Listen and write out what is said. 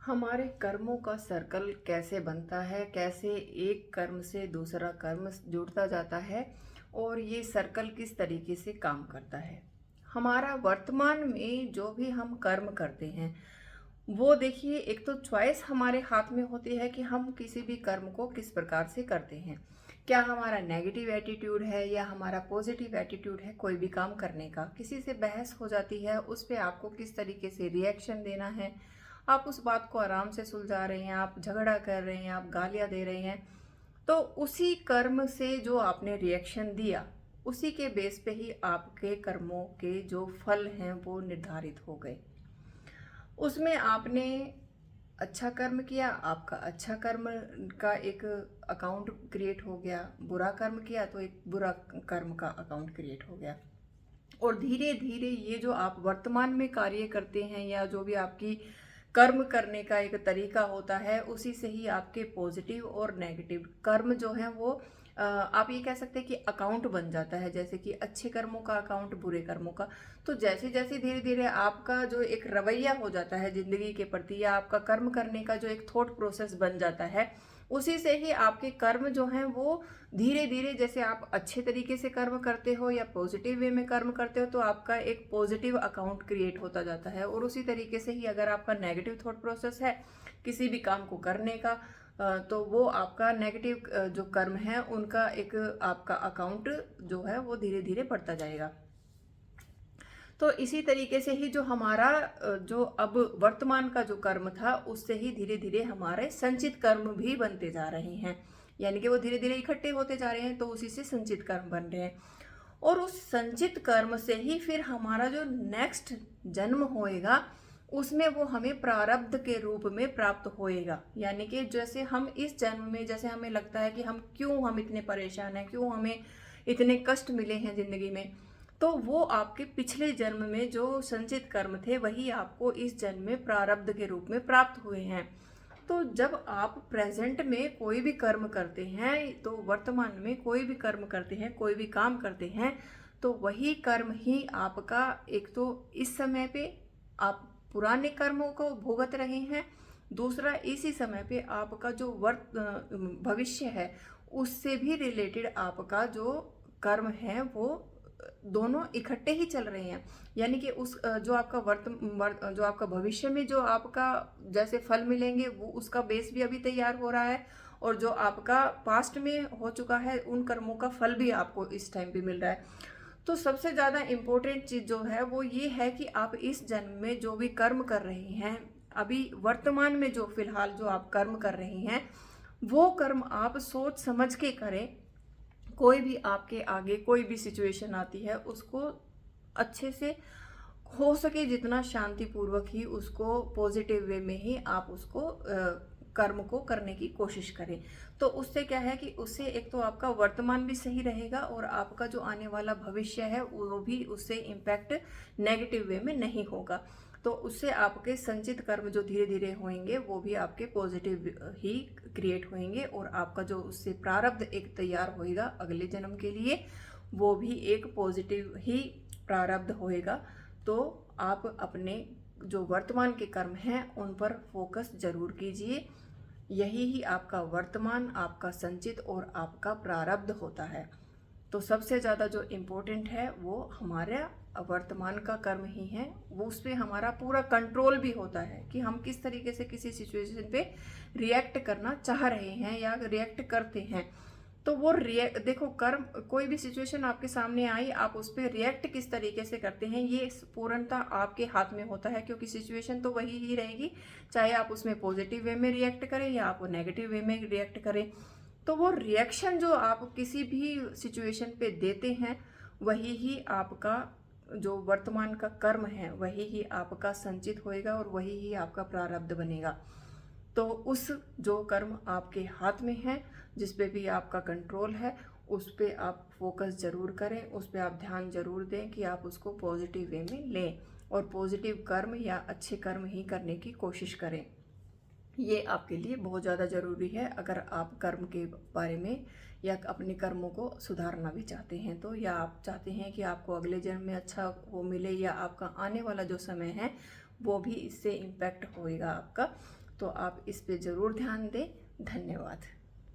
हमारे कर्मों का सर्कल कैसे बनता है, कैसे एक कर्म से दूसरा कर्म जुड़ता जाता है और ये सर्कल किस तरीके से काम करता है। हमारा वर्तमान में जो भी हम कर्म करते हैं वो देखिए, एक तो चॉइस हमारे हाथ में होती है कि हम किसी भी कर्म को किस प्रकार से करते हैं। क्या हमारा नेगेटिव एटीट्यूड है या हमारा पॉजिटिव एटीट्यूड है कोई भी काम करने का। किसी से बहस हो जाती है, उस पर आपको किस तरीके से रिएक्शन देना है। आप उस बात को आराम से सुलझा रहे हैं, आप झगड़ा कर रहे हैं, आप गालियां दे रहे हैं, तो उसी कर्म से जो आपने रिएक्शन दिया उसी के बेस पे ही आपके कर्मों के जो फल हैं वो निर्धारित हो गए। उसमें आपने अच्छा कर्म किया, आपका अच्छा कर्म का एक अकाउंट क्रिएट हो गया। बुरा कर्म किया तो एक बुरा कर्म का अकाउंट क्रिएट हो गया। और धीरे धीरे ये जो आप वर्तमान में कार्य करते हैं या जो भी आपकी कर्म करने का एक तरीका होता है, उसी से ही आपके पॉजिटिव और नेगेटिव कर्म जो है वो आप ये कह सकते हैं कि अकाउंट बन जाता है। जैसे कि अच्छे कर्मों का अकाउंट, बुरे कर्मों का। तो जैसे जैसे धीरे धीरे आपका जो एक रवैया हो जाता है जिंदगी के प्रति, या आपका कर्म करने का जो एक थॉट प्रोसेस बन जाता है, उसी से ही आपके कर्म जो हैं वो धीरे धीरे, जैसे आप अच्छे तरीके से कर्म करते हो या पॉजिटिव वे में कर्म करते हो, तो आपका एक पॉजिटिव अकाउंट क्रिएट होता जाता है। और उसी तरीके से ही अगर आपका नेगेटिव थॉट प्रोसेस है किसी भी काम को करने का, तो वो आपका नेगेटिव जो कर्म है उनका एक आपका अकाउंट जो है वो धीरे धीरे बढ़ता जाएगा। तो इसी तरीके से ही जो हमारा जो अब वर्तमान का जो कर्म था, उससे ही धीरे धीरे हमारे संचित कर्म भी बनते जा रहे हैं। यानी कि वो धीरे धीरे इकट्ठे होते जा रहे हैं, तो उसी से संचित कर्म बन रहे हैं। और उस संचित कर्म से ही फिर हमारा जो नेक्स्ट जन्म होएगा उसमें वो हमें प्रारब्ध के रूप में प्राप्त होएगा। यानी कि जैसे हम इस जन्म में, जैसे हमें लगता है कि हम इतने परेशान हैं, क्यों हमें इतने कष्ट मिले हैं जिंदगी में, तो वो आपके पिछले जन्म में जो संचित कर्म थे वही आपको इस जन्म में प्रारब्ध के रूप में प्राप्त हुए हैं। तो जब आप प्रेजेंट में कोई भी कर्म करते हैं, तो वर्तमान में कोई भी कर्म करते हैं, कोई भी काम करते हैं, तो वही कर्म ही आपका, एक तो इस समय पे आप पुराने कर्मों को भुगत रहे हैं, दूसरा इसी समय पे आपका जो भविष्य है उससे भी रिलेटेड आपका जो कर्म है वो दोनों इकट्ठे ही चल रहे हैं। यानी कि उस जो आपका जो आपका भविष्य में जो आपका जैसे फल मिलेंगे वो उसका बेस भी अभी तैयार हो रहा है, और जो आपका पास्ट में हो चुका है उन कर्मों का फल भी आपको इस टाइम पे मिल रहा है। तो सबसे ज़्यादा इम्पोर्टेंट चीज़ जो है वो ये है कि आप इस जन्म में जो भी कर्म कर रहे हैं, अभी वर्तमान में जो फिलहाल जो आप कर्म कर रहे हैं, वो कर्म आप सोच समझ के करें। कोई भी आपके आगे कोई भी सिचुएशन आती है उसको अच्छे से, हो सके जितना शांतिपूर्वक ही उसको, पॉजिटिव वे में ही आप उसको कर्म को करने की कोशिश करें। तो उससे क्या है कि उससे एक तो आपका वर्तमान भी सही रहेगा और आपका जो आने वाला भविष्य है वो भी उससे इम्पैक्ट नेगेटिव वे में नहीं होगा। तो उससे आपके संचित कर्म जो धीरे धीरे होंगे वो भी आपके पॉजिटिव ही क्रिएट होंगे, और आपका जो उससे प्रारब्ध एक तैयार होएगा अगले जन्म के लिए, वो भी एक पॉजिटिव ही प्रारब्ध होएगा। तो आप अपने जो वर्तमान के कर्म हैं उन पर फोकस जरूर कीजिए। यही ही आपका वर्तमान, आपका संचित और आपका प्रारब्ध होता है। तो सबसे ज़्यादा जो इम्पोर्टेंट है वो हमारा वर्तमान का कर्म ही है। वो उस पर हमारा पूरा कंट्रोल भी होता है कि हम किस तरीके से किसी सिचुएशन पे रिएक्ट करना चाह रहे हैं या रिएक्ट करते हैं। तो वो देखो, कर्म, कोई भी सिचुएशन आपके सामने आई, आप उस पर रिएक्ट किस तरीके से करते हैं ये पूर्णतः आपके हाथ में होता है, क्योंकि सिचुएशन तो वही ही रहेगी, चाहे आप उसमें पॉजिटिव वे में रिएक्ट करें या आप नेगेटिव वे में रिएक्ट करें। तो वो रिएक्शन जो आप किसी भी सिचुएशन पे देते हैं वही ही आपका जो वर्तमान का कर्म है वही ही आपका संचित होएगा और वही ही आपका प्रारब्ध बनेगा। तो उस जो कर्म आपके हाथ में है, जिस पे भी आपका कंट्रोल है, उस पे आप फोकस जरूर करें, उस पे आप ध्यान जरूर दें कि आप उसको पॉजिटिव वे में लें और पॉजिटिव कर्म या अच्छे कर्म ही करने की कोशिश करें। ये आपके लिए बहुत ज़्यादा ज़रूरी है अगर आप कर्म के बारे में या अपने कर्मों को सुधारना भी चाहते हैं तो, या आप चाहते हैं कि आपको अगले जन्म में अच्छा वो मिले, या आपका आने वाला जो समय है वो भी इससे इम्पैक्ट होएगा आपका। तो आप इस पे ज़रूर ध्यान दें। धन्यवाद।